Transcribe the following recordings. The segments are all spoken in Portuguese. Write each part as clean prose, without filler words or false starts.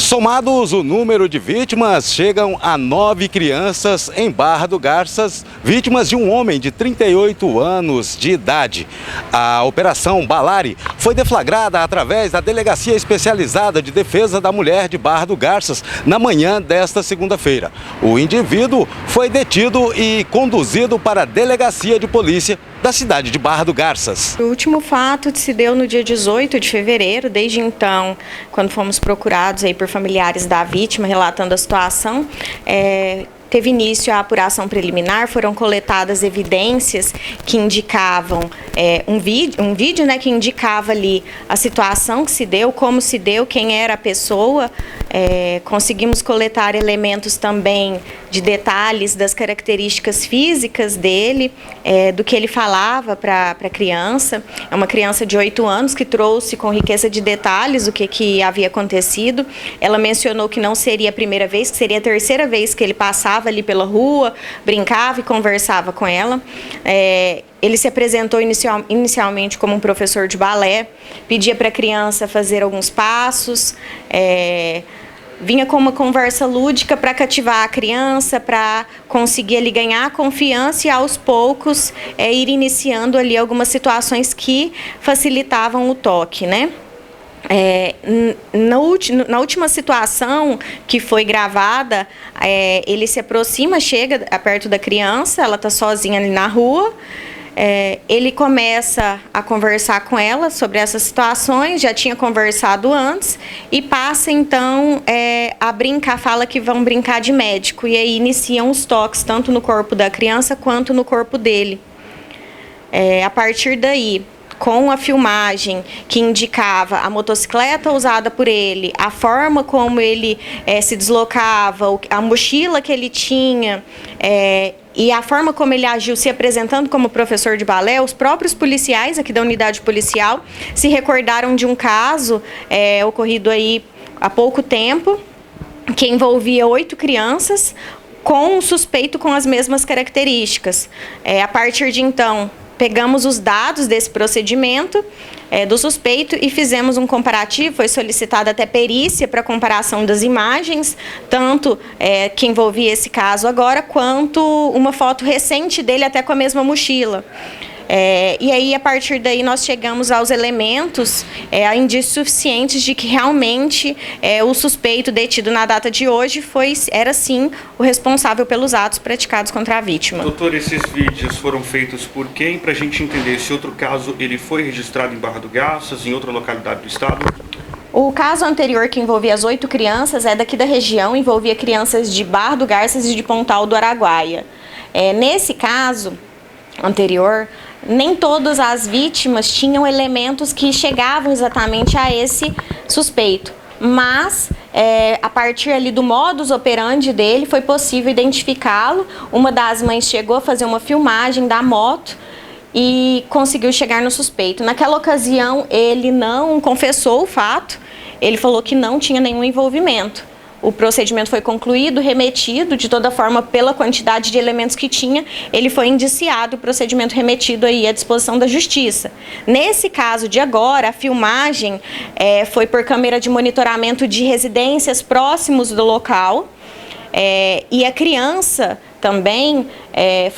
Somados o número de vítimas, chegam a 9 crianças em Barra do Garças, vítimas de um homem de 38 anos de idade. A Operação Balari foi deflagrada através da Delegacia Especializada de Defesa da Mulher de Barra do Garças na manhã desta segunda-feira. O indivíduo foi detido e conduzido para a Delegacia de Polícia da cidade de Barra do Garças. O último fato se deu no dia 18 de fevereiro. Desde então, quando fomos procurados aí por familiares da vítima relatando a situação, teve início a apuração preliminar, foram coletadas evidências que indicavam um vídeo, né, que indicava ali a situação que se deu, como se deu, quem era a pessoa. Conseguimos coletar elementos também de detalhes das características físicas dele, do que ele falava para a criança. É uma criança de 8 anos que trouxe com riqueza de detalhes o que havia acontecido. Ela mencionou que não seria a primeira vez, que seria a terceira vez que ele passava ali pela rua, brincava e conversava com ela. Ele se apresentou inicialmente como um professor de balé, pedia para a criança fazer alguns passos, vinha com uma conversa lúdica para cativar a criança, para conseguir ali ganhar a confiança e aos poucos ir iniciando ali algumas situações que facilitavam o toque, né? Na última situação que foi gravada, ele se aproxima, chega perto da criança, ela está sozinha ali na rua. Ele começa a conversar com ela sobre essas situações, já tinha conversado antes, e passa então a brincar, fala que vão brincar de médico, e aí iniciam os toques, tanto no corpo da criança quanto no corpo dele. A partir daí, com a filmagem que indicava a motocicleta usada por ele, a forma como ele se deslocava, a mochila que ele tinha, e a forma como ele agiu se apresentando como professor de balé, os próprios policiais aqui da unidade policial se recordaram de um caso ocorrido aí há pouco tempo, que envolvia 8 crianças com um suspeito com as mesmas características. A partir de então, pegamos os dados desse procedimento do suspeito e fizemos um comparativo. Foi solicitada até perícia para comparação das imagens, tanto que envolvia esse caso agora, quanto uma foto recente dele até com a mesma mochila. E aí, a partir daí, nós chegamos aos elementos, a indícios suficientes de que realmente o suspeito detido na data de hoje era sim o responsável pelos atos praticados contra a vítima. Doutor, esses vídeos foram feitos por quem? Para a gente entender se outro caso ele foi registrado em Barra do Garças, em outra localidade do estado? O caso anterior, que envolvia as 8 crianças, é daqui da região, envolvia crianças de Barra do Garças e de Pontal do Araguaia. Nesse caso anterior, nem todas as vítimas tinham elementos que chegavam exatamente a esse suspeito, mas a partir ali do modus operandi dele foi possível identificá-lo. Uma das mães chegou a fazer uma filmagem da moto e conseguiu chegar no suspeito. Naquela ocasião ele não confessou o fato, ele falou que não tinha nenhum envolvimento. O procedimento foi concluído, remetido, de toda forma, pela quantidade de elementos que tinha, ele foi indiciado, o procedimento remetido aí à disposição da Justiça. Nesse caso de agora, a filmagem foi por câmera de monitoramento de residências próximos do local, e a criança também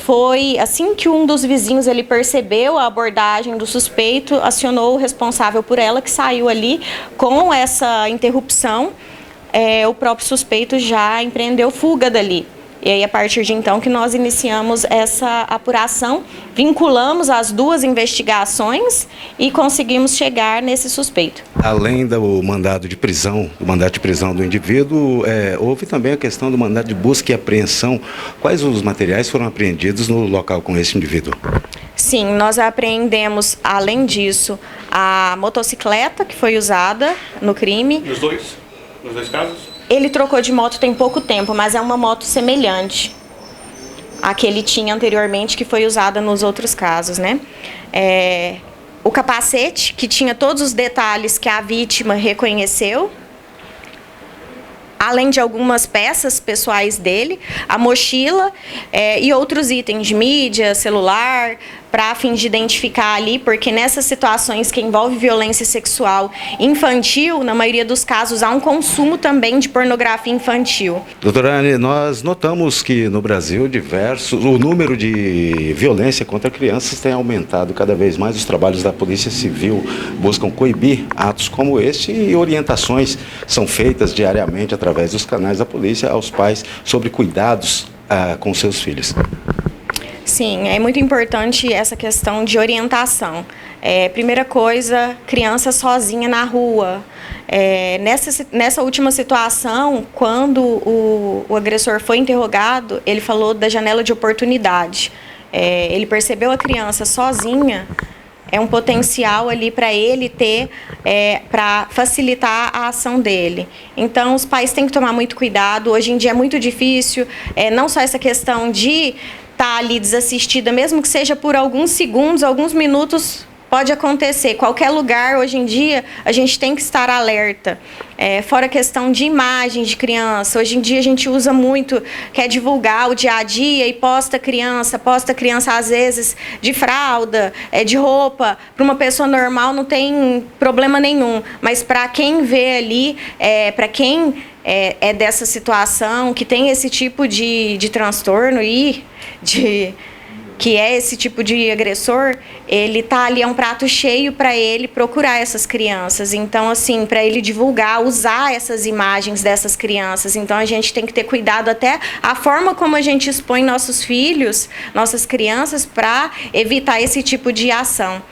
foi, assim que um dos vizinhos ele percebeu a abordagem do suspeito, acionou o responsável por ela, que saiu ali com essa interrupção. O próprio suspeito já empreendeu fuga dali. E aí, a partir de então, que nós iniciamos essa apuração, vinculamos as 2 investigações e conseguimos chegar nesse suspeito. Além do mandado de prisão, do indivíduo, houve também a questão do mandado de busca e apreensão. Quais os materiais foram apreendidos no local com esse indivíduo? Sim, nós apreendemos, além disso, a motocicleta que foi usada no crime. Nos dois casos? Ele trocou de moto tem pouco tempo, mas é uma moto semelhante à que ele tinha anteriormente, que foi usada nos outros casos, né? O capacete, que tinha todos os detalhes que a vítima reconheceu, além de algumas peças pessoais dele, a mochila e outros itens de mídia, celular, para fim de identificar ali, porque nessas situações que envolvem violência sexual infantil, na maioria dos casos há um consumo também de pornografia infantil. Doutora Anne, nós notamos que no Brasil o número de violência contra crianças tem aumentado cada vez mais. Os trabalhos da Polícia Civil buscam coibir atos como este e orientações são feitas diariamente através dos canais da polícia aos pais sobre cuidados com seus filhos. Sim, é muito importante essa questão de orientação. Primeira coisa, criança sozinha na rua. Nessa última situação, quando o agressor foi interrogado, ele falou da janela de oportunidade. Ele percebeu a criança sozinha, é um potencial ali para ele ter, para facilitar a ação dele. Então, os pais têm que tomar muito cuidado. Hoje em dia é muito difícil, não só essa questão de estar ali desassistida, mesmo que seja por alguns segundos, alguns minutos, pode acontecer. Qualquer lugar, hoje em dia, a gente tem que estar alerta. Fora a questão de imagem de criança, hoje em dia a gente usa muito, quer divulgar o dia a dia e posta criança às vezes de fralda, de roupa. Para uma pessoa normal não tem problema nenhum, mas para quem vê ali, para quem é dessa situação, que tem esse tipo de transtorno e que é esse tipo de agressor, ele tá ali, é um prato cheio para ele procurar essas crianças. Então, assim, para ele divulgar, usar essas imagens dessas crianças. Então, a gente tem que ter cuidado até a forma como a gente expõe nossos filhos, nossas crianças, para evitar esse tipo de ação.